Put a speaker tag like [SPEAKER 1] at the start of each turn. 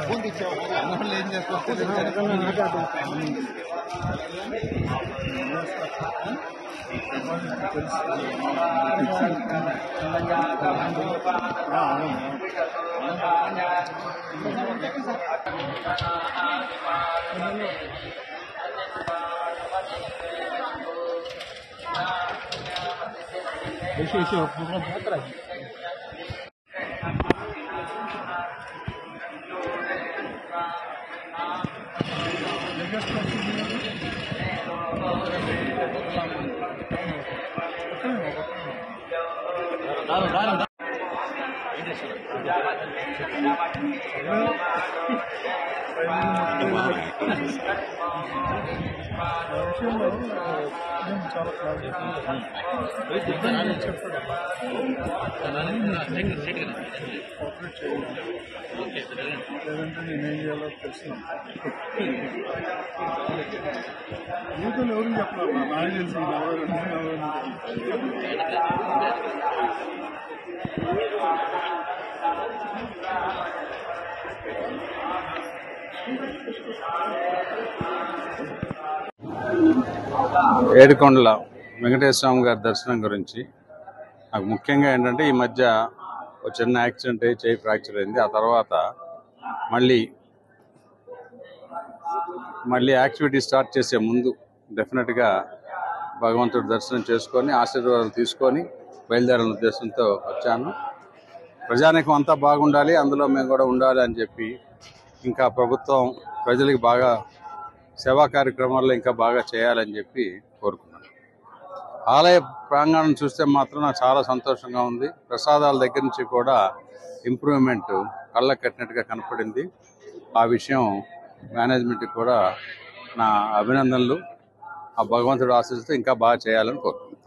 [SPEAKER 1] Phone తెచ్చావు ఏం చేస్తావు లేదంటే నేనేం చేయాలో తెలుసు మీతో ఎవరికి చెప్పాలి నాకు తెలిసి
[SPEAKER 2] ఏడుకొండల వెంకటేశ్వర స్వామి గారి దర్శనం గురించి నాకు ముఖ్యంగా ఏంటంటే ఈ మధ్య ఒక చిన్న యాక్సిడెంట్ అయ్యి చేయి ఫ్రాక్చర్ అయింది. ఆ తర్వాత మళ్ళీ యాక్టివిటీ స్టార్ట్ చేసే ముందు డెఫినెట్గా భగవంతుడి దర్శనం చేసుకొని ఆశీర్వాదాలు తీసుకొని బయలుదేరాలనే ఉద్దేశంతో వచ్చాను. ప్రజానీకం అంతా బాగుండాలి, అందులో మేము కూడా ఉండాలి అని చెప్పి ఇంకా ప్రభుత్వం ప్రజలకు బాగా సేవా కార్యక్రమాల్లో ఇంకా బాగా చేయాలని చెప్పి కోరుకున్నాను. ఆలయ ప్రాంగణం చూస్తే మాత్రం నాకు చాలా సంతోషంగా ఉంది. ప్రసాదాల దగ్గర నుంచి కూడా ఇంప్రూవ్మెంట్ కళ్ళకు కట్టినట్టుగా కనపడింది. ఆ విషయం మేనేజ్మెంట్కి కూడా నా అభినందనలు. ఆ భగవంతుడు ఆశీస్సుతో ఇంకా బాగా చేయాలని కోరుకుంటున్నాను.